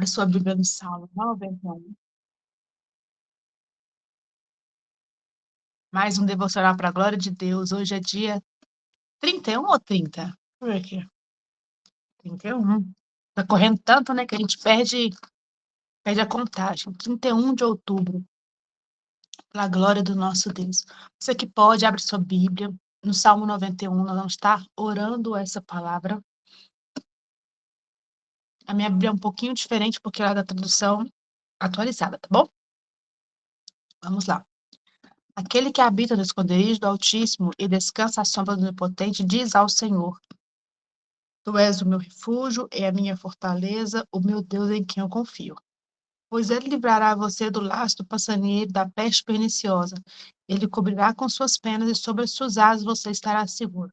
Abra sua Bíblia no Salmo 91. Mais um devocional para a glória de Deus. Hoje é dia 31 ou 30? Deixa eu ver aqui. 31. Tá correndo tanto, né, que a gente perde a contagem. 31 de outubro. Pela glória do nosso Deus. Você que pode, abre sua Bíblia. No Salmo 91, nós vamos estar orando essa palavra. A minha Bíblia é um pouquinho diferente, porque ela é da tradução atualizada, tá bom? Vamos lá. Aquele que habita no esconderijo do Altíssimo e descansa à sombra do Onipotente, diz ao Senhor: Tu és o meu refúgio e a minha fortaleza, o meu Deus em quem eu confio. Pois ele livrará você do laço do passarinheiro, da peste perniciosa. Ele cobrirá com suas penas e sobre as suas asas você estará seguro.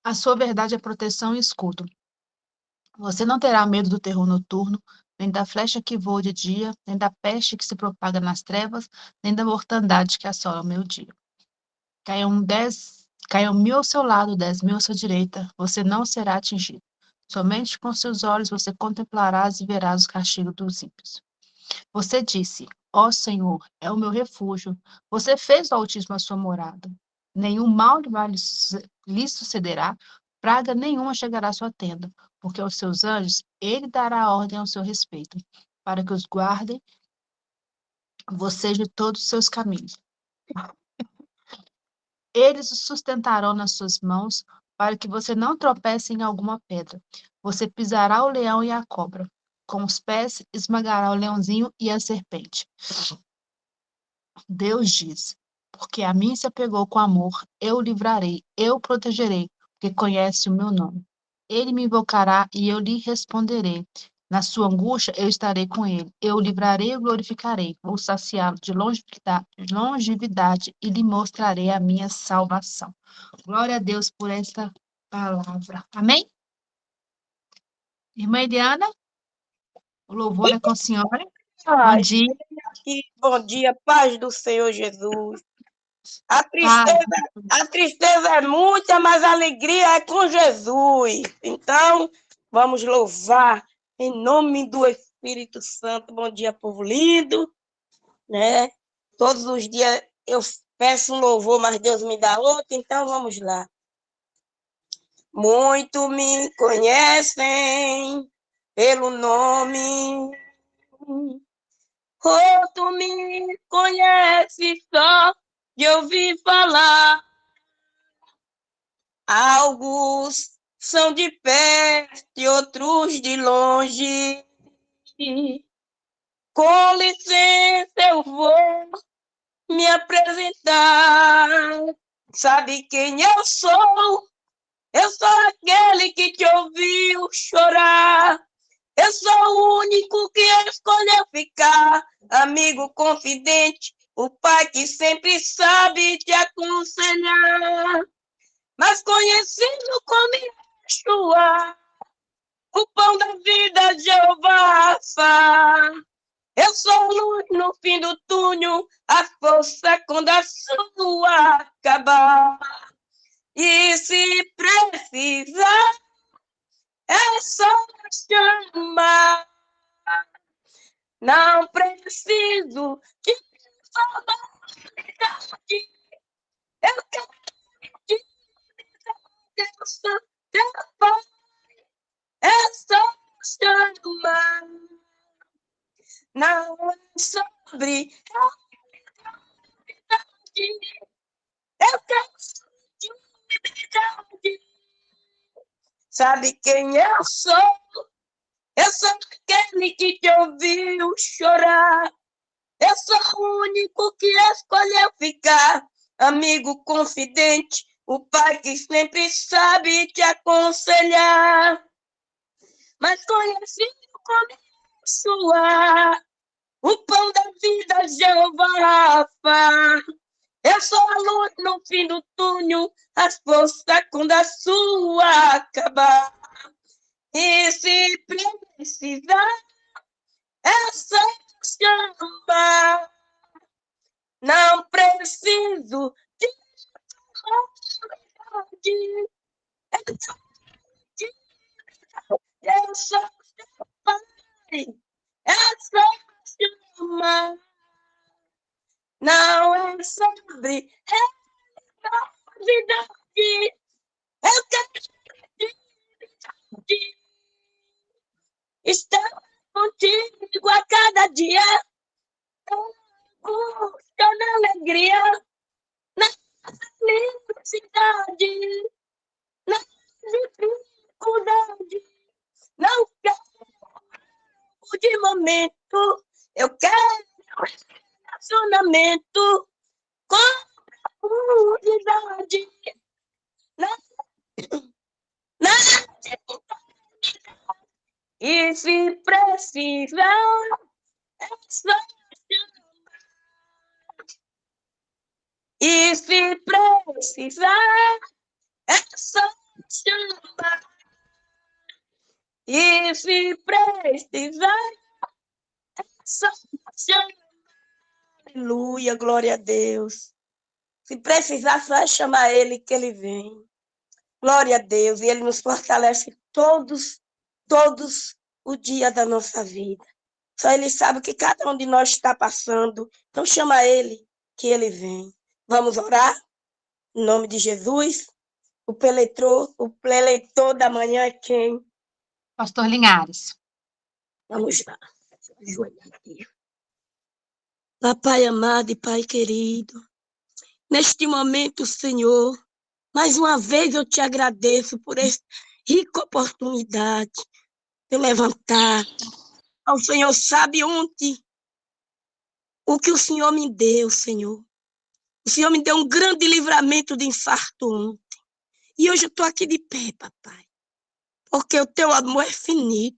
A sua verdade é proteção e escudo. Você não terá medo do terror noturno, nem da flecha que voa de dia, nem da peste que se propaga nas trevas, nem da mortandade que assola o meio-dia. Caiam 1000 ao seu lado, 10.000 à sua direita, você não será atingido. Somente com seus olhos você contemplarás e verás o castigo dos ímpios. Você disse: Ó Senhor, é o meu refúgio. Você fez do Altíssimo a sua morada. Nenhum mal lhe sucederá, praga nenhuma chegará à sua tenda, porque aos seus anjos ele dará ordem ao seu respeito, para que os guardem você de todos os seus caminhos. Eles o sustentarão nas suas mãos, para que você não tropece em alguma pedra. Você pisará o leão e a cobra. Com os pés esmagará o leãozinho e a serpente. Deus diz: Porque a mim se apegou com amor, eu o livrarei, eu o protegerei, porque conhece o meu nome. Ele me invocará e eu lhe responderei. Na sua angústia eu estarei com ele. Eu o livrarei e o glorificarei. Vou saciá-lo de longevidade e lhe mostrarei a minha salvação. Glória a Deus por esta palavra. Amém? Irmã Eliana, o louvor é com a senhora. Bom Ai, dia. bom dia, paz do Senhor Jesus. A Paz. tristeza, a tristeza é muita, mas a alegria é com Jesus. Então, vamos louvar em nome do Espírito Santo. Bom dia, povo lindo, né? Todos os dias eu peço um louvor, mas Deus me dá outro, então vamos lá. Muito me conhecem pelo nome. Tu me conhece só de ouvir falar. Alguns são de perto e outros de longe. Com licença, eu vou me apresentar. Sabe quem eu sou? Eu sou aquele que te ouviu chorar. Eu sou o único que escolheu ficar, amigo confidente, o pai que sempre sabe te aconselhar. Mas conhecido como Yeshua, o pão da vida, Jeová Rafa. Eu sou a luz no fim do túnel, a força quando a sua acabar. E se precisar, é só chamar. Não preciso de saudade. Eu quero te Deus, teu Pai. É só chamar. Não é sobre realidade. Eu quero de liberdade. Sabe quem eu sou? Eu sou aquele que te ouviu chorar. Eu sou o único que escolheu ficar, amigo confidente, o pai que sempre sabe te aconselhar. Mas conhecido como Yeshua, o pão da vida, Jeová Rafa. Eu sou a luz no fim do túnel, as forças quando a sua acabar. E se precisar, é só chamar. Não preciso de liberdade. Eu sou é só chamar. Não é sobre novidade. Eu quero estar contigo a cada dia. Buscando alegria na felicidade, na dificuldade. Não quero de momento, eu quero relacionamento com profundidade. E se precisar, é só chamar. E se precisar, é só chamar. E se precisar, é só chamar. Aleluia, glória a Deus. Se precisar, só é chamar Ele que Ele vem. Glória a Deus. E Ele nos fortalece todos o dia da nossa vida. Só Ele sabe o que cada um de nós está passando. Então chama Ele que Ele vem. Vamos orar? Em nome de Jesus. O preleitor da manhã é quem? Pastor Linhares. Vamos lá. Papai amado e Pai querido, neste momento, Senhor, mais uma vez eu te agradeço por esta rica oportunidade de levantar. O Senhor sabe onde o que o Senhor me deu, Senhor. O Senhor me deu um grande livramento de infarto ontem. E hoje eu estou aqui de pé, papai, porque o teu amor é finito.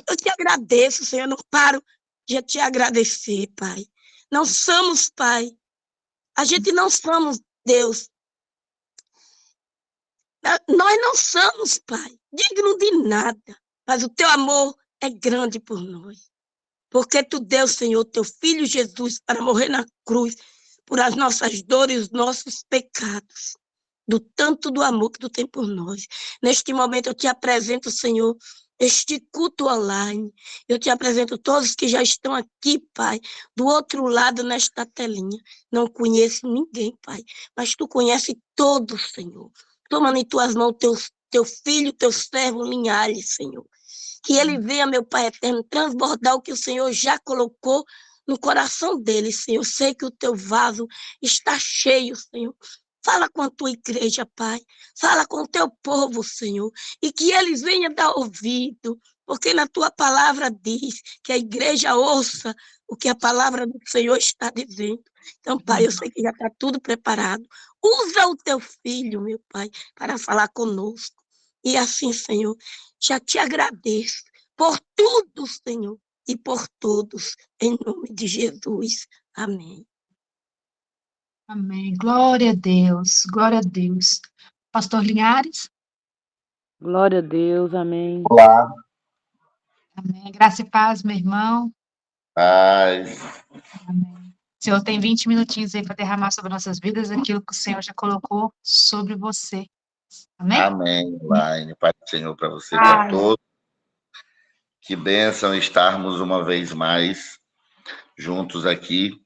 Eu te agradeço, Senhor, eu não paro de te agradecer, Pai. Não somos, Pai. A gente não somos, Deus. Nós não somos, Pai, digno de nada. Mas o teu amor é grande por nós. Porque tu deu, Senhor, teu Filho Jesus para morrer na cruz por as nossas dores, os nossos pecados. Do tanto do amor que tu tem por nós. Neste momento eu te apresento, Senhor, este culto online. Eu te apresento todos que já estão aqui, Pai, do outro lado nesta telinha. Não conheço ninguém, Pai, mas tu conheces todos, Senhor. Toma em tuas mãos teu filho, teu servo Linhares, Senhor. Que ele venha, meu Pai eterno, transbordar o que o Senhor já colocou no coração dele, Senhor. Eu sei que o teu vaso está cheio, Senhor. Fala com a tua igreja, Pai. Fala com o teu povo, Senhor. E que eles venham dar ouvido, porque na tua palavra diz que a igreja ouça o que a palavra do Senhor está dizendo. Então, Pai, eu sei que já está tudo preparado. Usa o teu filho, meu Pai, para falar conosco. E assim, Senhor, já te agradeço por tudo, Senhor, e por todos, em nome de Jesus. Amém. Amém. Glória a Deus. Glória a Deus. Pastor Linhares. Glória a Deus. Amém. Olá. Amém. Graça e paz, meu irmão. Paz. Amém. O Senhor tem 20 minutinhos aí para derramar sobre nossas vidas aquilo que o Senhor já colocou sobre você. Amém? Amém, Elaine. Pai do Senhor para você e para todos. Que bênção estarmos uma vez mais juntos aqui.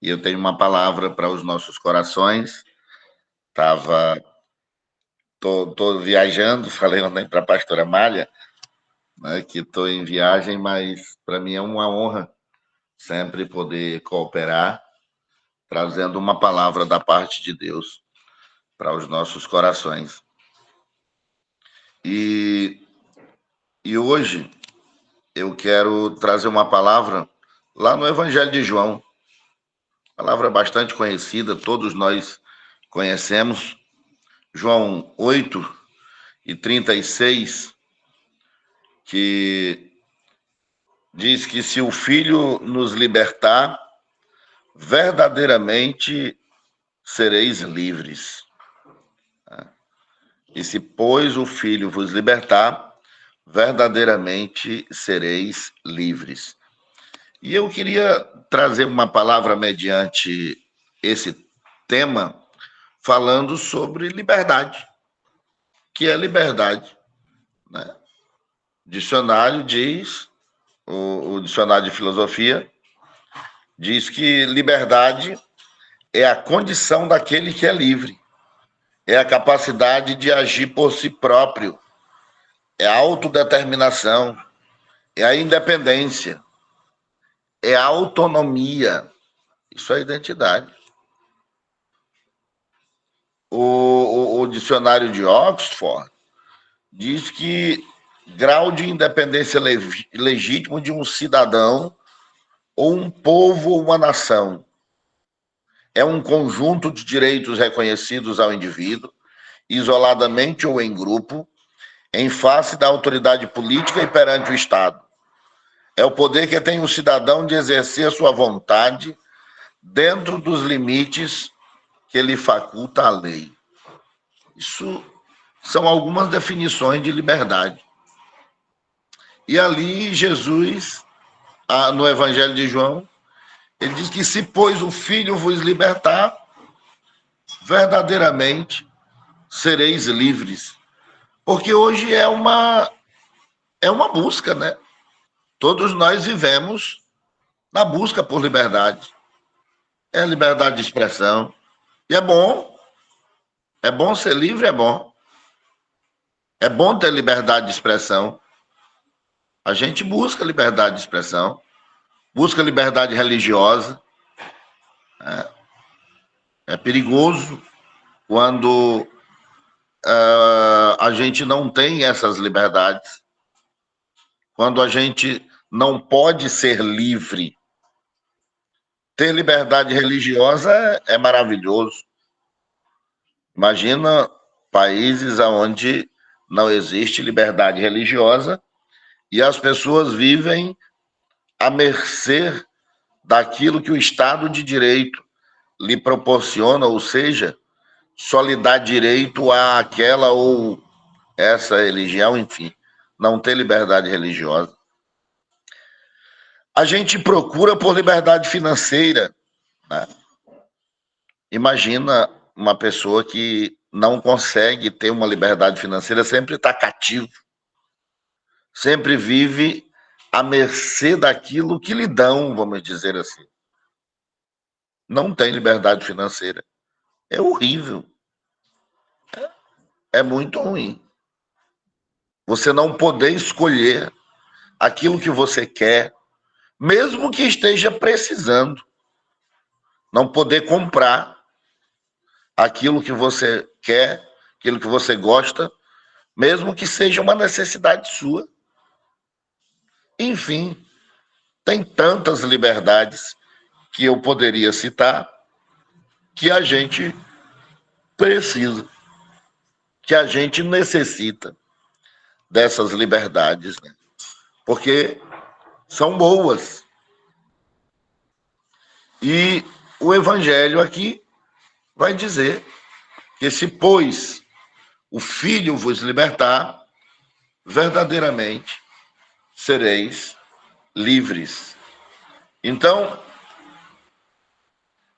E eu tenho uma palavra para os nossos corações. Tô viajando, falei ontem para a pastora Malha, né, que estou em viagem, mas para mim é uma honra sempre poder cooperar, trazendo uma palavra da parte de Deus para os nossos corações. E hoje eu quero trazer uma palavra lá no Evangelho de João, palavra bastante conhecida, todos nós conhecemos, João 8:36, que diz que se o Filho nos libertar, verdadeiramente sereis livres. E se, pois, o Filho vos libertar, verdadeiramente sereis livres. E eu queria trazer uma palavra mediante esse tema, falando sobre liberdade. Que é liberdade, né? O dicionário diz o dicionário de filosofia, diz que liberdade é a condição daquele que é livre, é a capacidade de agir por si próprio, é a autodeterminação, é a independência, é a autonomia. Isso é identidade. O dicionário de Oxford diz que grau de independência legítimo de um cidadão ou um povo ou uma nação é um conjunto de direitos reconhecidos ao indivíduo, isoladamente ou em grupo, em face da autoridade política e perante o Estado. É o poder que tem o cidadão de exercer sua vontade dentro dos limites que lhe faculta a lei. Isso são algumas definições de liberdade. E ali Jesus, no Evangelho de João, ele diz que se, pois, o Filho vos libertar, verdadeiramente sereis livres. Porque hoje é uma busca, né? Todos nós vivemos na busca por liberdade. É liberdade de expressão. E é bom. É bom ser livre, é bom. É bom ter liberdade de expressão. A gente busca liberdade de expressão. Busca liberdade religiosa. É perigoso quando a gente não tem essas liberdades. Quando a gente não pode ser livre. Ter liberdade religiosa é maravilhoso. Imagina países onde não existe liberdade religiosa e as pessoas vivem à mercê daquilo que o Estado de Direito lhe proporciona, ou seja, só lhe dá direito àquela ou essa religião, enfim, não ter liberdade religiosa. A gente procura por liberdade financeira, né? Imagina uma pessoa que não consegue ter uma liberdade financeira, sempre está cativo, sempre vive à mercê daquilo que lhe dão, vamos dizer assim. Não tem liberdade financeira. É horrível. É muito ruim. Você não poder escolher aquilo que você quer, mesmo que esteja precisando. Não poder comprar aquilo que você quer, aquilo que você gosta, mesmo que seja uma necessidade sua. Enfim, tem tantas liberdades que eu poderia citar que a gente precisa, que a gente necessita dessas liberdades, né? Porque são boas. E o Evangelho aqui vai dizer que se, pois, o Filho vos libertar, verdadeiramente sereis livres. Então,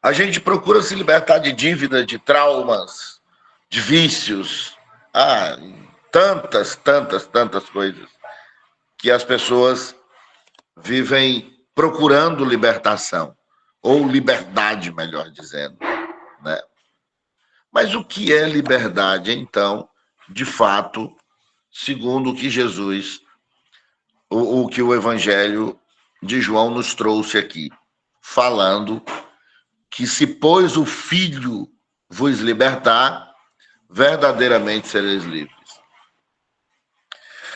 a gente procura se libertar de dívidas, de traumas, de vícios, tantas coisas que as pessoas vivem procurando libertação, ou liberdade, melhor dizendo, né? Mas o que é liberdade, então, de fato, segundo o que Jesus, o que o Evangelho de João nos trouxe aqui, falando que se, pois, o Filho vos libertar, verdadeiramente sereis livres.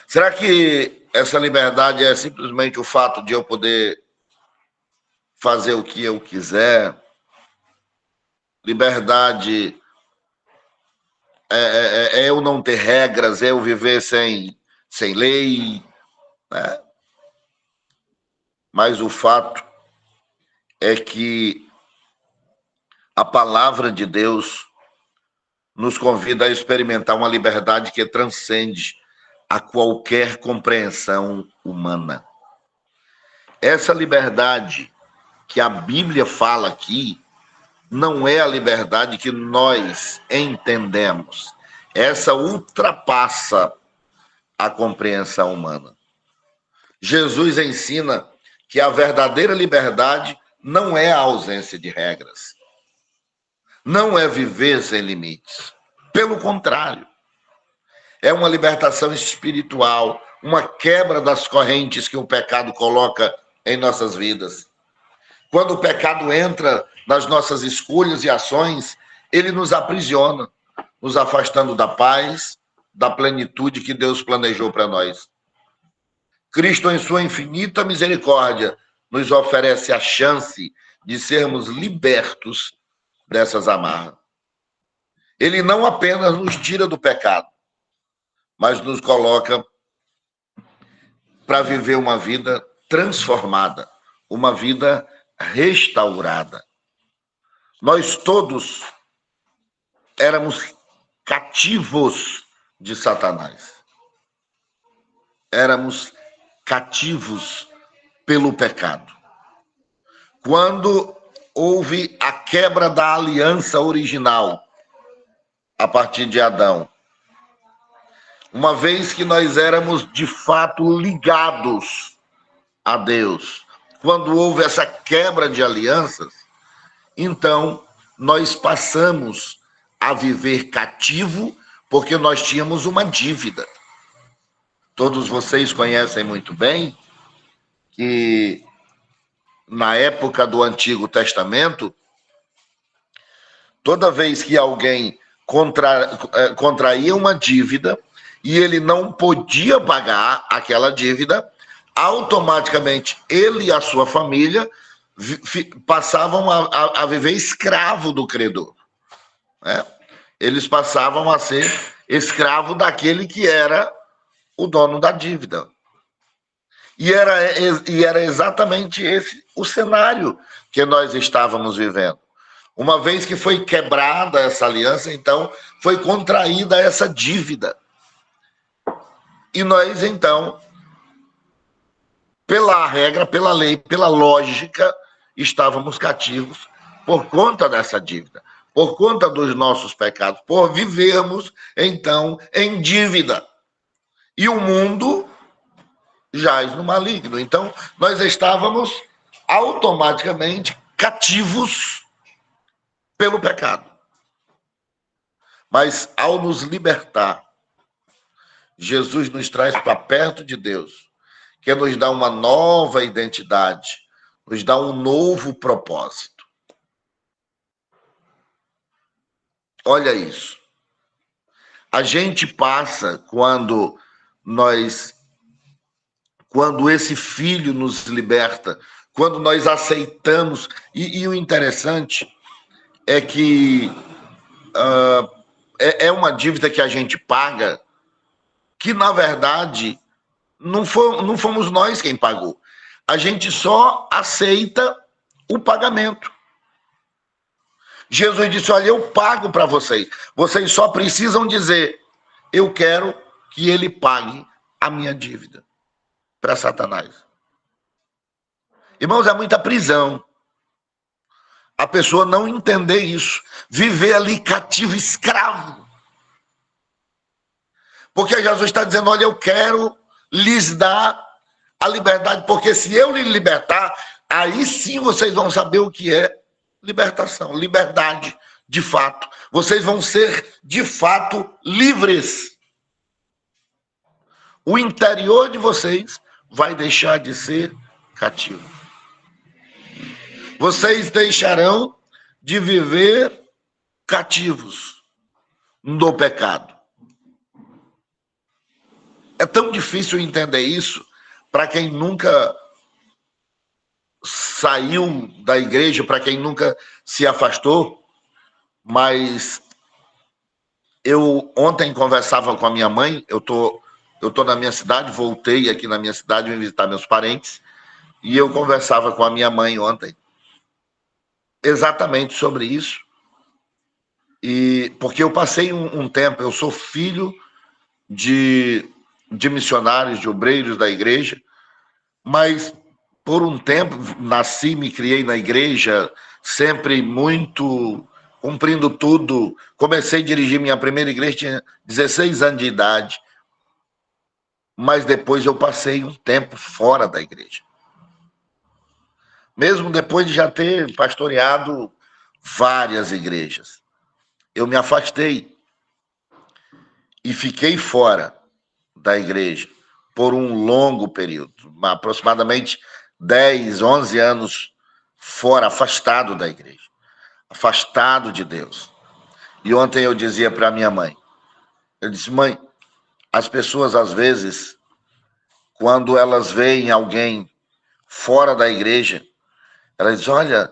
Será que essa liberdade é simplesmente o fato de eu poder fazer o que eu quiser? Liberdade é eu não ter regras, é eu viver sem lei, né? Mas o fato é que a palavra de Deus nos convida a experimentar uma liberdade que transcende a qualquer compreensão humana. Essa liberdade que a Bíblia fala aqui não é a liberdade que nós entendemos. Essa ultrapassa a compreensão humana. Jesus ensina que a verdadeira liberdade não é a ausência de regras. Não é viver sem limites. Pelo contrário, é uma libertação espiritual, uma quebra das correntes que o pecado coloca em nossas vidas. Quando o pecado entra nas nossas escolhas e ações, ele nos aprisiona, nos afastando da paz, da plenitude que Deus planejou para nós. Cristo, em sua infinita misericórdia, nos oferece a chance de sermos libertos dessas amarras. Ele não apenas nos tira do pecado, mas nos coloca para viver uma vida transformada, uma vida restaurada. Nós todos éramos cativos de Satanás. Éramos cativos pelo pecado. Quando houve a quebra da aliança original, a partir de Adão, uma vez que nós éramos de fato ligados a Deus, quando houve essa quebra de alianças, então nós passamos a viver cativo, porque nós tínhamos uma dívida. Todos vocês conhecem muito bem que na época do Antigo Testamento, toda vez que alguém contraía uma dívida e ele não podia pagar aquela dívida, automaticamente ele e a sua família passavam a viver escravo do credor, né? Eles passavam a ser escravo daquele que era o dono da dívida. E era exatamente esse o cenário que nós estávamos vivendo. Uma vez que foi quebrada essa aliança, então foi contraída essa dívida. E nós, então, pela regra, pela lei, pela lógica, estávamos cativos por conta dessa dívida, por conta dos nossos pecados, por vivermos, então, em dívida. E o mundo jaz no maligno. Então, nós estávamos automaticamente cativos pelo pecado. Mas, ao nos libertar, Jesus nos traz para perto de Deus, que nos dá uma nova identidade, nos dá um novo propósito. Olha isso. A gente passa quando esse filho nos liberta, quando nós aceitamos, e o interessante é que é uma dívida que a gente paga, que na verdade não fomos nós quem pagou. A gente só aceita o pagamento. Jesus disse: olha, eu pago para vocês. Vocês só precisam dizer: eu quero que ele pague a minha dívida para Satanás. Irmãos, é muita prisão a pessoa não entender isso, viver ali cativo, escravo. Porque Jesus está dizendo: olha, eu quero lhes dar a liberdade, porque se eu lhe libertar, aí sim vocês vão saber o que é libertação, liberdade de fato. Vocês vão ser de fato livres. O interior de vocês vai deixar de ser cativo. Vocês deixarão de viver cativos do pecado. É tão difícil entender isso para quem nunca saiu da igreja, para quem nunca se afastou, mas eu ontem conversava com a minha mãe, eu tô na minha cidade, voltei aqui na minha cidade, vim visitar meus parentes, e eu conversava com a minha mãe ontem, exatamente sobre isso, e porque eu passei um tempo, eu sou filho de missionários, de obreiros da igreja, mas por um tempo nasci, me criei na igreja, sempre muito cumprindo tudo. Comecei a dirigir minha primeira igreja, tinha 16 anos de idade. mas depois eu passei um tempo fora da igreja. Mesmo depois de já ter pastoreado várias igrejas, eu me afastei e fiquei fora da igreja por um longo período, aproximadamente 10, 11 anos fora, afastado da igreja, afastado de Deus. E ontem eu dizia para minha mãe, eu disse, mãe, as pessoas às vezes, quando elas veem alguém fora da igreja, elas dizem, olha,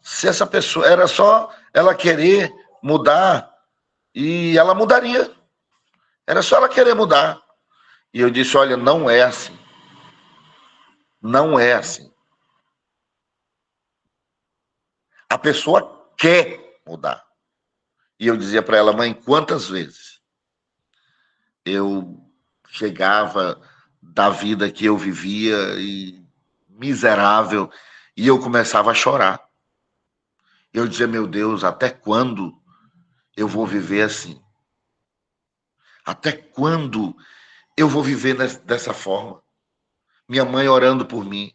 se essa pessoa, era só ela querer mudar, e ela mudaria. Era só ela querer mudar. E eu disse, olha, não é assim. Não é assim. A pessoa quer mudar. E eu dizia para ela, mãe, quantas vezes eu chegava da vida que eu vivia e miserável, e eu começava a chorar. Eu dizia, meu Deus, até quando eu vou viver assim? Até quando eu vou viver dessa forma? Minha mãe orando por mim,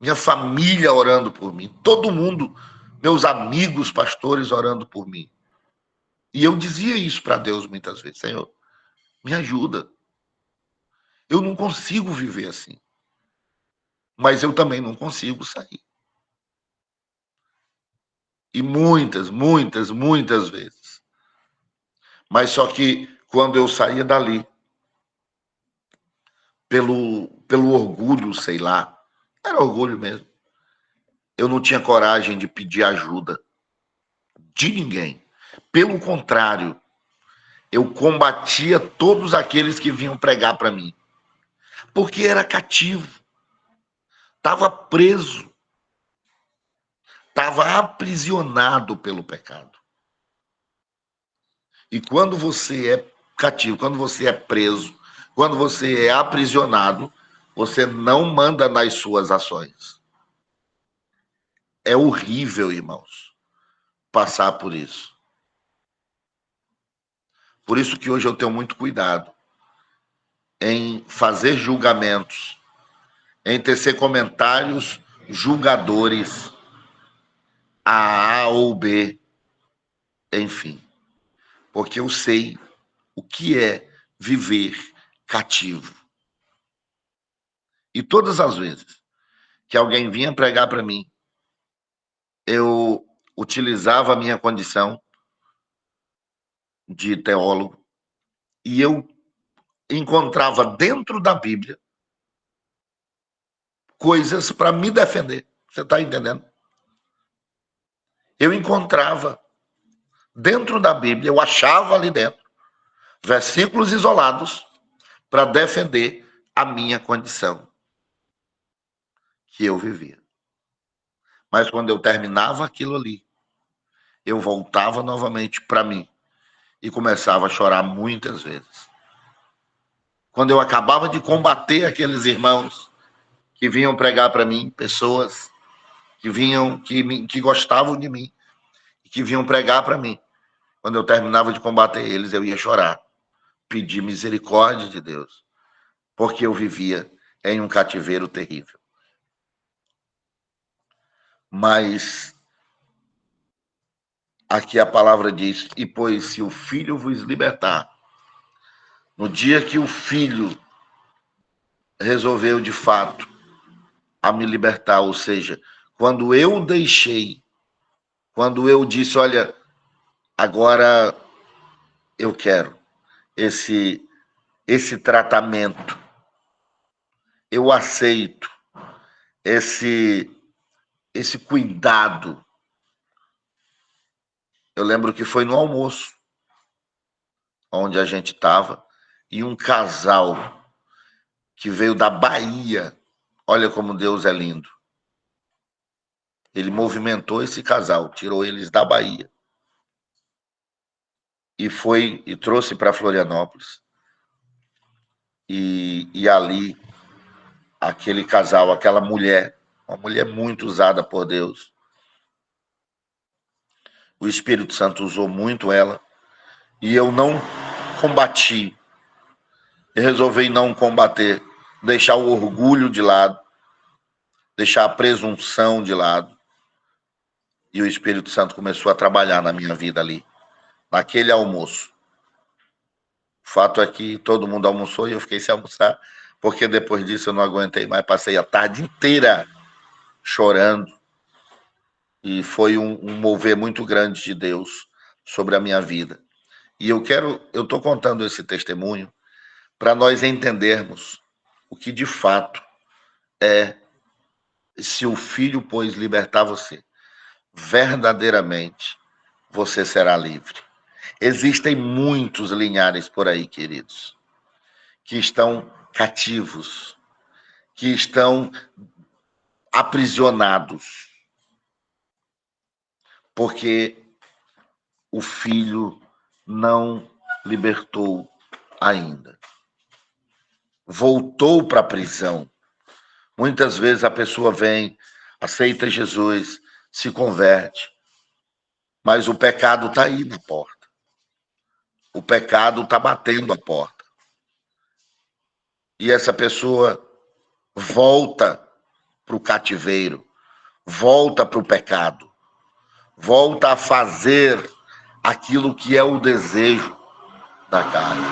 minha família orando por mim, todo mundo, meus amigos pastores orando por mim. E eu dizia isso para Deus muitas vezes, Senhor, me ajuda. Eu não consigo viver assim. Mas eu também não consigo sair. E muitas, muitas, muitas vezes. Mas só que quando eu saía dali, pelo orgulho, sei lá, era orgulho mesmo, eu não tinha coragem de pedir ajuda de ninguém. Pelo contrário, eu combatia todos aqueles que vinham pregar para mim. Porque era cativo. Estava preso. Estava aprisionado pelo pecado. E quando você é cativo, quando você é preso, quando você é aprisionado, você não manda nas suas ações. É horrível, irmãos, passar por isso. Por isso que hoje eu tenho muito cuidado em fazer julgamentos, em tecer comentários julgadores a ou B, enfim. Porque eu sei o que é viver cativo. E todas as vezes que alguém vinha pregar para mim, eu utilizava a minha condição de teólogo e eu encontrava dentro da Bíblia coisas para me defender. Você está entendendo? Eu encontrava dentro da Bíblia, eu achava ali dentro versículos isolados para defender a minha condição que eu vivia. Mas quando eu terminava aquilo ali, eu voltava novamente para mim e começava a chorar muitas vezes. Quando eu acabava de combater aqueles irmãos que vinham pregar para mim, pessoas que vinham, que gostavam de mim, que vinham pregar para mim. Quando eu terminava de combater eles, eu ia chorar, pedir misericórdia de Deus, porque eu vivia em um cativeiro terrível. Mas aqui a palavra diz, e pois se o Filho vos libertar, no dia que o Filho resolveu de fato a me libertar, ou seja, quando eu deixei, quando eu disse, olha, agora eu quero esse tratamento, eu aceito esse cuidado. Eu lembro que foi no almoço, onde a gente estava, e um casal que veio da Bahia, olha como Deus é lindo. Ele movimentou esse casal, tirou eles da Bahia e foi e trouxe para Florianópolis. E ali, aquele casal, aquela mulher, uma mulher muito usada por Deus. O Espírito Santo usou muito ela. E eu não combati e resolvi não combater, deixar o orgulho de lado, deixar a presunção de lado. E o Espírito Santo começou a trabalhar na minha vida ali, naquele almoço. O fato é que todo mundo almoçou e eu fiquei sem almoçar, porque depois disso eu não aguentei mais, passei a tarde inteira chorando. E foi um mover muito grande de Deus sobre a minha vida. E eu estou contando esse testemunho para nós entendermos o que de fato é: se o Filho, pois, libertar você, verdadeiramente você será livre. Existem muitos linhares por aí, queridos, que estão cativos, que estão aprisionados, porque o Filho não libertou ainda. Voltou para a prisão. Muitas vezes a pessoa vem, aceita Jesus, se converte, mas o pecado está aí na porta. O pecado está batendo a porta. E essa pessoa volta para o cativeiro, volta para o pecado, volta a fazer aquilo que é o desejo da carne.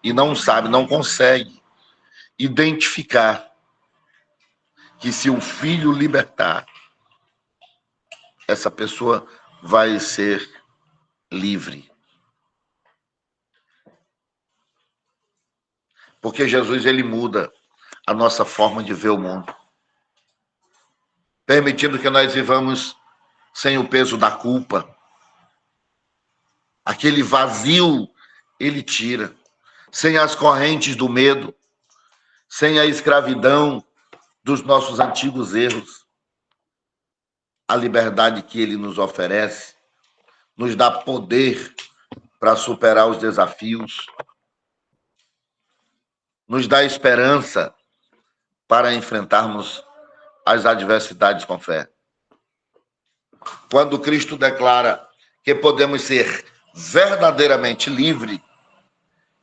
E não sabe, não consegue identificar que se o Filho libertar, essa pessoa vai ser livre. Porque Jesus, ele muda a nossa forma de ver o mundo, permitindo que nós vivamos sem o peso da culpa. Aquele vazio, ele tira. Sem as correntes do medo, sem a escravidão dos nossos antigos erros. A liberdade que ele nos oferece nos dá poder para superar os desafios, nos dá esperança para enfrentarmos as adversidades com fé. Quando Cristo declara que podemos ser verdadeiramente livres,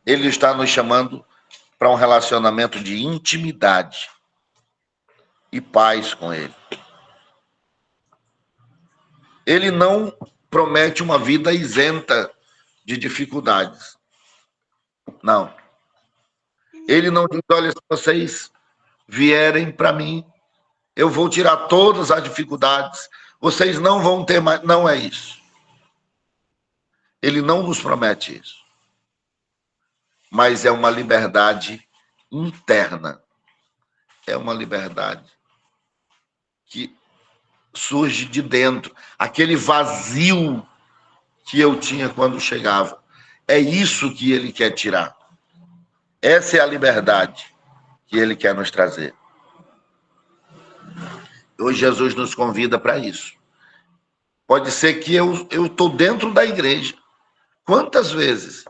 ele está nos chamando para um relacionamento de intimidade e paz com ele. Ele não promete uma vida isenta de dificuldades. Não. Ele não diz: olha, se vocês vierem para mim, eu vou tirar todas as dificuldades, vocês não vão ter mais. Não é isso. Ele não nos promete isso. Mas é uma liberdade interna. É uma liberdade que surge de dentro. Aquele vazio que eu tinha quando chegava. É isso que ele quer tirar. Essa é a liberdade que ele quer nos trazer. Hoje Jesus nos convida para isso. Pode ser que eu estou dentro da igreja. Quantas vezes,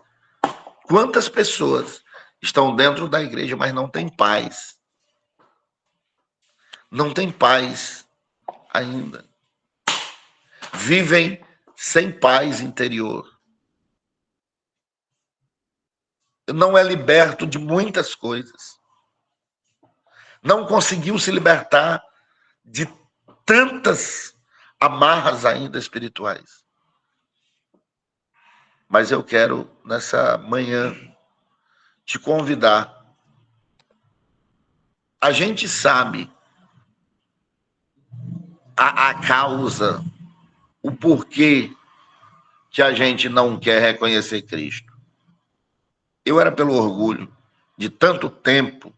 quantas pessoas estão dentro da igreja, mas não têm paz? Não têm paz ainda. Vivem sem paz interior. Não é liberto de muitas coisas. Não conseguiu se libertar de tantas amarras ainda espirituais. Mas eu quero, nessa manhã, te convidar. A gente sabe a causa, o porquê que a gente não quer reconhecer Cristo. Eu era pelo orgulho de tanto tempo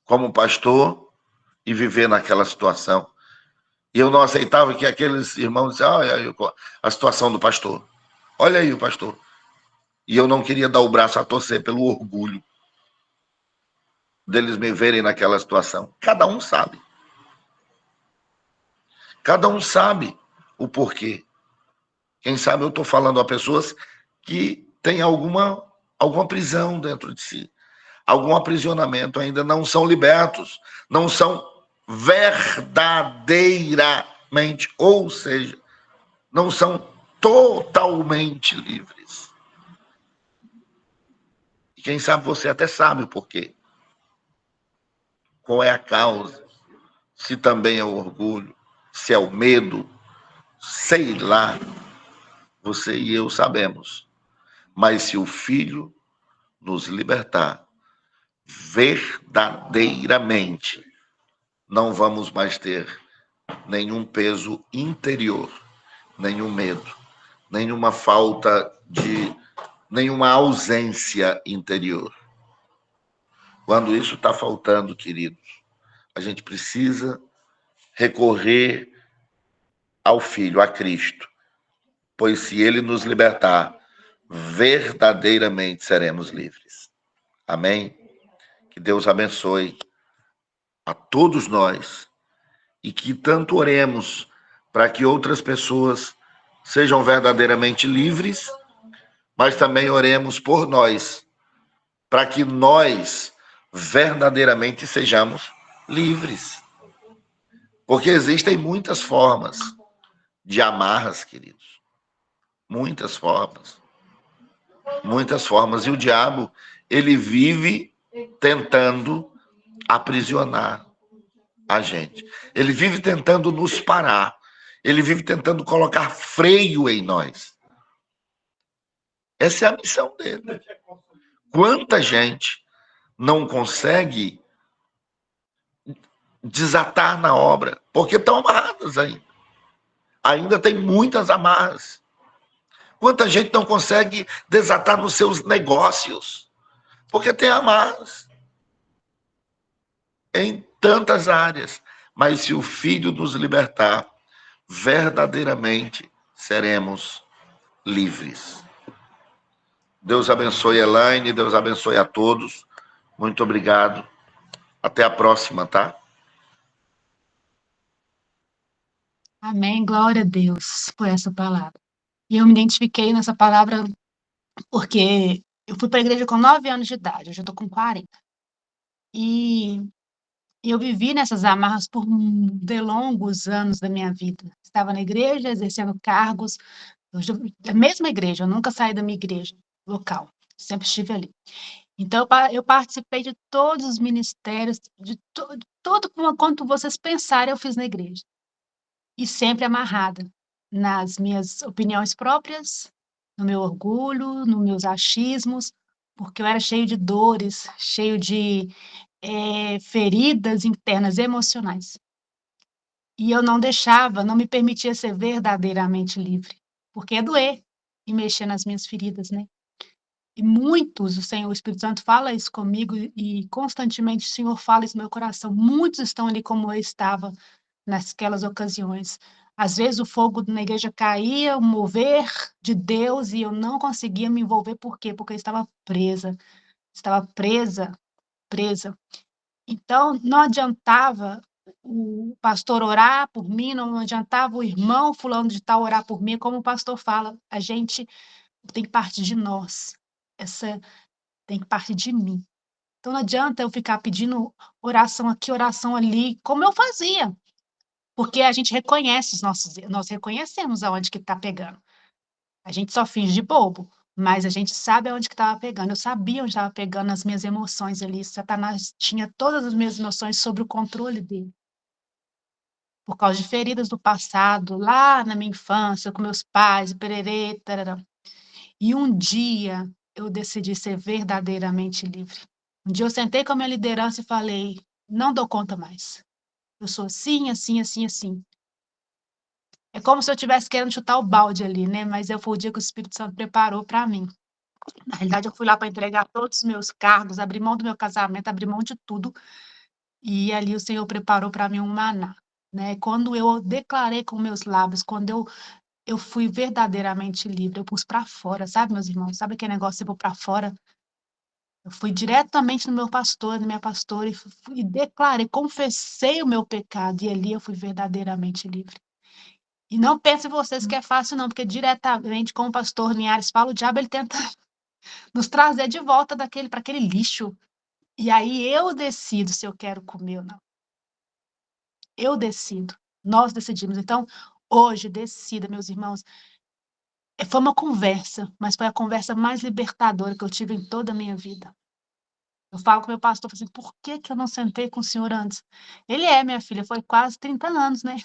como pastor e viver naquela situação. E eu não aceitava que aqueles irmãos dissessem: olha aí a situação do pastor. Olha aí o pastor. E eu não queria dar o braço a torcer pelo orgulho deles me verem naquela situação. Cada um sabe. Cada um sabe o porquê. Quem sabe eu estou falando a pessoas que têm alguma prisão dentro de si, algum aprisionamento, ainda não são libertos, não são verdadeiramente, ou seja, não são totalmente livres. E quem sabe você até sabe o porquê. Qual é a causa? Se também é o orgulho, se é o medo, sei lá, você e eu sabemos. Mas se o Filho nos libertar, verdadeiramente, não vamos mais ter nenhum peso interior, nenhum medo, nenhuma falta de, nenhuma ausência interior. Quando isso está faltando, queridos, a gente precisa recorrer ao Filho, a Cristo, pois se Ele nos libertar, verdadeiramente seremos livres. Amém? Que Deus abençoe a todos nós e que tanto oremos para que outras pessoas sejam verdadeiramente livres, mas também oremos por nós, para que nós verdadeiramente sejamos livres. Porque existem muitas formas de amarras, queridos. Muitas formas. Muitas formas. E o diabo, ele vive tentando aprisionar a gente. Ele vive tentando nos parar. Ele vive tentando colocar freio em nós. Essa é a missão dele. Quanta gente não consegue desatar na obra, porque estão amarradas ainda. Ainda tem muitas amarras. Quanta gente não consegue desatar nos seus negócios, porque tem amarras em tantas áreas. Mas se o Filho nos libertar, verdadeiramente seremos livres. Deus abençoe Elaine, Deus abençoe a todos. Muito obrigado. Até a próxima, tá? Amém. Glória a Deus por essa palavra. E eu me identifiquei nessa palavra porque eu fui para a igreja com 9 anos de idade, hoje eu estou com 40. E eu vivi nessas amarras por longos anos da minha vida. Estava na igreja, exercendo cargos, a mesma igreja, eu nunca saí da minha igreja local, sempre estive ali. Então, eu participei de todos os ministérios, de todo quanto vocês pensarem, eu fiz na igreja. E sempre amarrada nas minhas opiniões próprias, no meu orgulho, nos meus achismos, porque eu era cheio de dores, cheio de feridas internas emocionais. E eu não deixava, não me permitia ser verdadeiramente livre, porque é doer e mexer nas minhas feridas, né? E muitos, o Espírito Santo fala isso comigo e constantemente o Senhor fala isso no meu coração. Muitos estão ali como eu estava naquelas ocasiões. Às vezes o fogo na igreja caía, o mover de Deus, e eu não conseguia me envolver. Por quê? Porque eu estava presa. Então, não adiantava o pastor orar por mim, não adiantava o irmão fulano de tal orar por mim, como o pastor fala, a gente tem que partir de nós, essa tem que partir de mim. Então, não adianta eu ficar pedindo oração aqui, oração ali, como eu fazia, porque a gente reconhece nós reconhecemos aonde que está pegando. A gente só finge de bobo, mas a gente sabe aonde que estava pegando. Eu sabia onde estava pegando as minhas emoções ali. Satanás tinha todas as minhas emoções sob o controle dele. Por causa de feridas do passado, lá na minha infância, com meus pais, pererê, tarará. E um dia eu decidi ser verdadeiramente livre. Um dia eu sentei com a minha liderança e falei, não dou conta mais. Eu sou assim, assim, assim, assim. É como se eu estivesse querendo chutar o balde ali, né? Mas foi o dia que o Espírito Santo preparou para mim. Na realidade, eu fui lá para entregar todos os meus cargos, abrir mão do meu casamento, abrir mão de tudo. E ali o Senhor preparou para mim um maná, né? Quando eu declarei com meus lábios, quando eu fui verdadeiramente livre, eu pus para fora, sabe, meus irmãos? Sabe aquele negócio de pôr para fora? Eu fui diretamente no meu pastor, na minha pastora, e declarei, confessei o meu pecado, e ali eu fui verdadeiramente livre. E não pensem vocês que é fácil, não, porque diretamente, como o pastor Linhares fala, o diabo ele tenta nos trazer de volta para aquele lixo. E aí eu decido se eu quero comer ou não. Eu decido. Nós decidimos. Então, hoje, decida, meus irmãos, Foi uma conversa, mas foi a conversa mais libertadora que eu tive em toda a minha vida. Eu falo com meu pastor, assim, por que que eu não sentei com o senhor antes? Ele minha filha, foi quase 30 anos, né?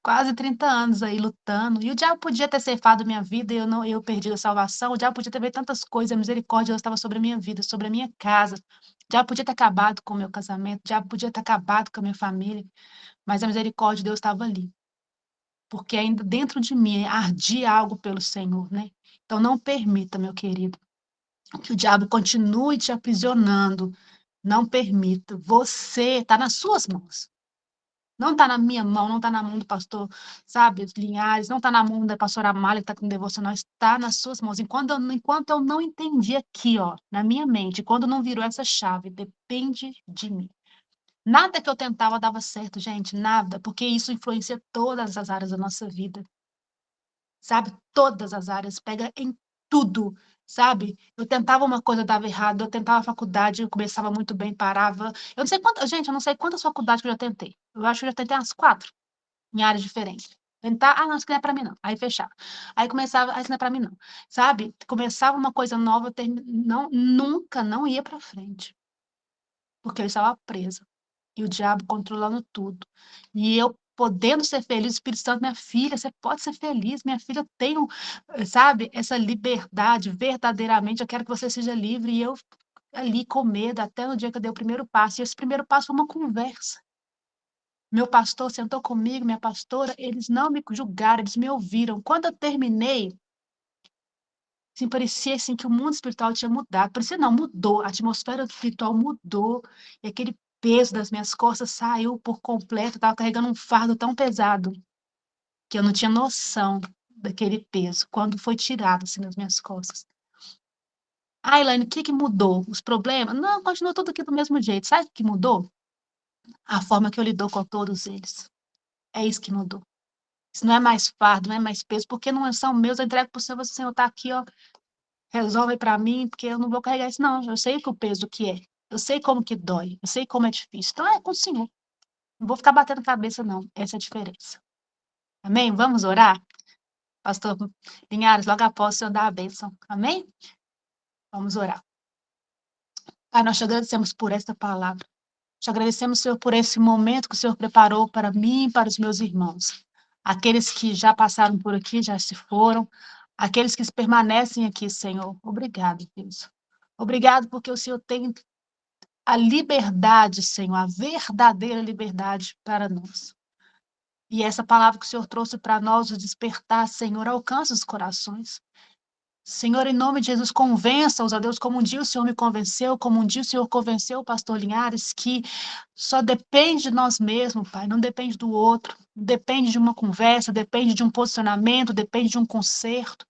Quase 30 anos aí lutando. E o diabo podia ter ceifado minha vida e eu perdi a salvação. O diabo podia ter feito tantas coisas, a misericórdia de Deus estava sobre a minha vida, sobre a minha casa. O diabo podia ter acabado com o meu casamento, o diabo podia ter acabado com a minha família, mas a misericórdia de Deus estava ali. Porque ainda dentro de mim ardia algo pelo Senhor, né? Então não permita, meu querido, que o diabo continue te aprisionando. Não permita. Você está nas suas mãos. Não está na minha mão, não está na mão do pastor, sabe, Linhares, não está na mão da pastora Amália, que está com devocional, está nas suas mãos. Enquanto eu não entendi aqui, ó, na minha mente, quando não virou essa chave, depende de mim. Nada que eu tentava dava certo, gente, nada, porque isso influencia todas as áreas da nossa vida, sabe? Todas as áreas, pega em tudo, sabe? Eu tentava uma coisa, dava errado, eu tentava a faculdade, eu começava muito bem, parava. Eu não sei quantas, gente, eu não sei quantas faculdades que eu já tentei. Eu acho que eu já tentei umas 4, em áreas diferentes. Tentar, não, isso não é para mim, não. Aí fechava. Aí começava, isso não é para mim, não. Sabe? Começava uma coisa nova, não, nunca não ia para frente, porque eu estava presa e o diabo controlando tudo. E eu podendo ser feliz, o Espírito Santo, minha filha, você pode ser feliz, minha filha, eu tenho, sabe, essa liberdade, verdadeiramente, eu quero que você seja livre, e eu ali com medo, até no dia que eu dei o primeiro passo, e esse primeiro passo foi uma conversa. Meu pastor sentou comigo, minha pastora, eles não me julgaram, eles me ouviram. Quando eu terminei, assim, parecia assim, que o mundo espiritual tinha mudado. Parecia não, mudou. A atmosfera espiritual mudou. E aquele peso das minhas costas saiu por completo. Eu estava carregando um fardo tão pesado que eu não tinha noção daquele peso quando foi tirado assim das minhas costas. Ah, Elaine, o que que mudou? Os problemas? Não, continua tudo aqui do mesmo jeito. Sabe o que mudou? A forma que eu lido com todos eles. É isso que mudou. Isso não é mais fardo, não é mais peso, porque não são meus, eu entrego para o Senhor, o Senhor está aqui, ó, resolve para mim, porque eu não vou carregar isso, não. Eu sei que o peso que é. Eu sei como que dói. Eu sei como é difícil. Então é com o Senhor. Não vou ficar batendo cabeça, não. Essa é a diferença. Amém? Vamos orar? Pastor Linhares, logo após o Senhor dar a bênção. Amém? Vamos orar. Pai, nós te agradecemos por esta palavra. Te agradecemos, Senhor, por esse momento que o Senhor preparou para mim e para os meus irmãos. Aqueles que já passaram por aqui, já se foram. Aqueles que permanecem aqui, Senhor. Obrigado, Deus. Obrigado porque o Senhor tem a liberdade, Senhor, a verdadeira liberdade para nós. E essa palavra que o Senhor trouxe para nós, o despertar, Senhor, alcança os corações. Senhor, em nome de Jesus, convença-os, ó Deus, como um dia o Senhor me convenceu, como um dia o Senhor convenceu o pastor Linhares, que só depende de nós mesmos, Pai, não depende do outro, depende de uma conversa, depende de um posicionamento, depende de um conserto.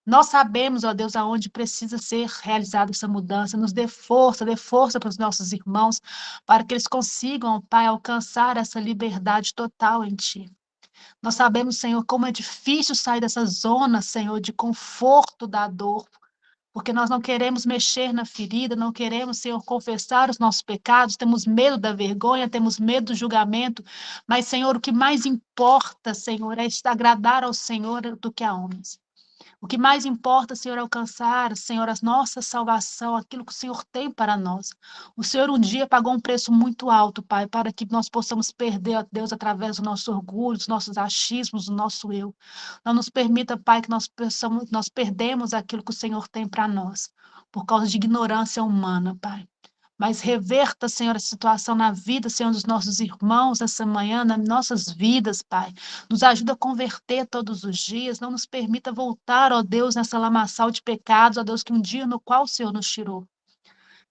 Nós sabemos, ó Deus, aonde precisa ser realizada essa mudança. Nos dê força para os nossos irmãos, para que eles consigam, ó Pai, alcançar essa liberdade total em Ti. Nós sabemos, Senhor, como é difícil sair dessa zona, Senhor, de conforto da dor, porque nós não queremos mexer na ferida, não queremos, Senhor, confessar os nossos pecados, temos medo da vergonha, temos medo do julgamento, mas, Senhor, o que mais importa, Senhor, é agradar ao Senhor do que a homens. O que mais importa, Senhor, é alcançar, Senhor, a nossa salvação, aquilo que o Senhor tem para nós. O Senhor um dia pagou um preço muito alto, Pai, para que nós possamos perder a Deus através do nosso orgulho, dos nossos achismos, do nosso eu. Não nos permita, Pai, que nós perdemos aquilo que o Senhor tem para nós, por causa de ignorância humana, Pai. Mas reverta, Senhor, a situação na vida, Senhor, dos nossos irmãos essa manhã, nas nossas vidas, Pai. Nos ajuda a converter todos os dias. Não nos permita voltar, ó Deus, nessa lamaçal de pecados, ó Deus, que um dia no qual o Senhor nos tirou.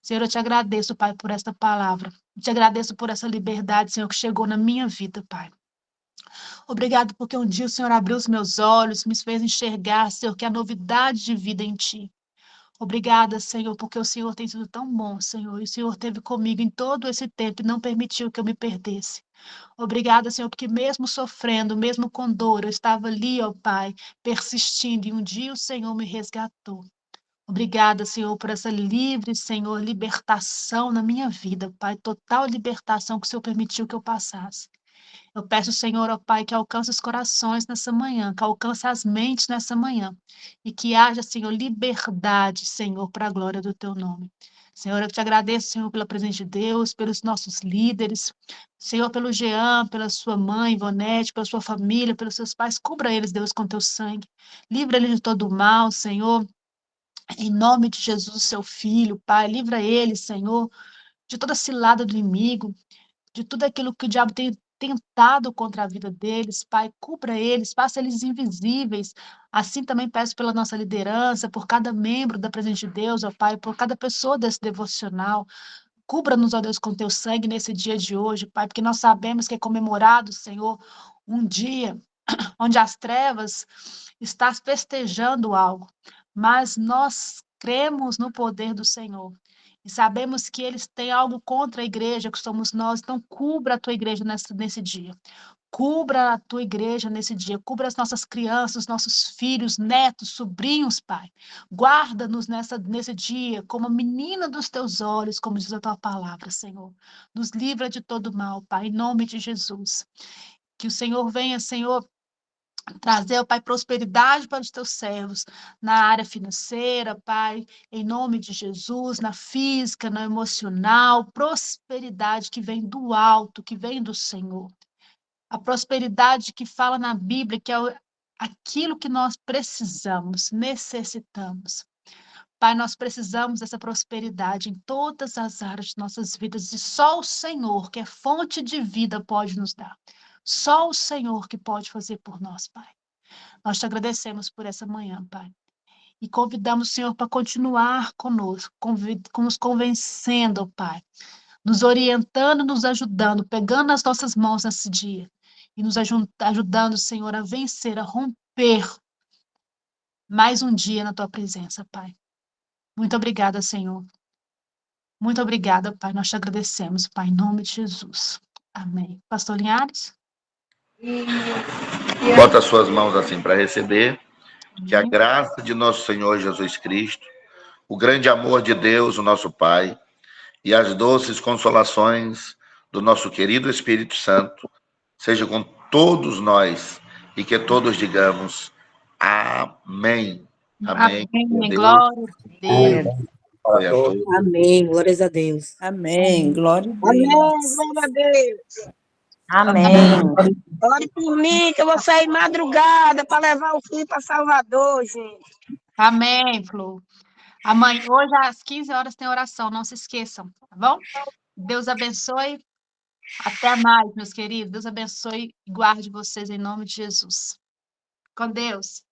Senhor, eu te agradeço, Pai, por esta palavra. Eu te agradeço por essa liberdade, Senhor, que chegou na minha vida, Pai. Obrigado porque um dia o Senhor abriu os meus olhos, me fez enxergar, Senhor, que há novidade de vida em Ti. Obrigada, Senhor, porque o Senhor tem sido tão bom, Senhor, e o Senhor esteve comigo em todo esse tempo e não permitiu que eu me perdesse. Obrigada, Senhor, porque mesmo sofrendo, mesmo com dor, eu estava ali, ó Pai, persistindo, e um dia o Senhor me resgatou. Obrigada, Senhor, por essa livre, Senhor, libertação na minha vida, Pai, total libertação que o Senhor permitiu que eu passasse. Eu peço, Senhor, ó Pai, que alcance os corações nessa manhã, que alcance as mentes nessa manhã, e que haja, Senhor, liberdade, Senhor, para a glória do Teu nome. Senhor, eu te agradeço, Senhor, pela presença de Deus, pelos nossos líderes, Senhor, pelo Jean, pela sua mãe, Ivonete, pela sua família, pelos seus pais, cubra eles, Deus, com Teu sangue. Livra eles de todo o mal, Senhor, em nome de Jesus, seu Filho, Pai, livra eles, Senhor, de toda cilada do inimigo, de tudo aquilo que o diabo tem tentado contra a vida deles, Pai, cubra eles, faça eles invisíveis. Assim também peço pela nossa liderança, por cada membro da Presença de Deus, ó Pai, por cada pessoa desse devocional. Cubra-nos, ó Deus, com teu sangue nesse dia de hoje, Pai, porque nós sabemos que é comemorado, Senhor, um dia onde as trevas estão festejando algo, mas nós cremos no poder do Senhor. E sabemos que eles têm algo contra a igreja, que somos nós. Então, cubra a tua igreja nesse dia. Cubra a tua igreja nesse dia. Cubra as nossas crianças, nossos filhos, netos, sobrinhos, Pai. Guarda-nos nesse dia como a menina dos teus olhos, como diz a tua palavra, Senhor. Nos livra de todo mal, Pai, em nome de Jesus. Que o Senhor venha, Senhor, trazer, ó Pai, prosperidade para os teus servos na área financeira, Pai, em nome de Jesus, na física, no emocional, prosperidade que vem do alto, que vem do Senhor. A prosperidade que fala na Bíblia, que é aquilo que nós precisamos, necessitamos. Pai, nós precisamos dessa prosperidade em todas as áreas de nossas vidas e só o Senhor, que é fonte de vida, pode nos dar. Só o Senhor que pode fazer por nós, Pai. Nós te agradecemos por essa manhã, Pai. E convidamos o Senhor para continuar conosco, nos convencendo, Pai, nos orientando, nos ajudando, pegando nas nossas mãos nesse dia e nos ajudando, Senhor, a vencer, a romper mais um dia na tua presença, Pai. Muito obrigada, Senhor. Muito obrigada, Pai. Nós te agradecemos, Pai, em nome de Jesus. Amém. Pastor Linhares? Bota as suas mãos assim para receber. Que a graça de nosso Senhor Jesus Cristo, o grande amor de Deus, o nosso Pai, e as doces consolações do nosso querido Espírito Santo, seja com todos nós e que todos digamos amém. Amém. Amém. Glória a Deus. Glória a Deus. Amém. Glórias a Deus. Amém. Glória a Deus. Amém, glória a Deus. Amém. Ore por mim, que eu vou sair madrugada para levar o filho para Salvador, gente. Amém, Flor. Amanhã, hoje às 15 horas tem oração, não se esqueçam, tá bom? Deus abençoe. Até mais, meus queridos. Deus abençoe e guarde vocês em nome de Jesus. Com Deus.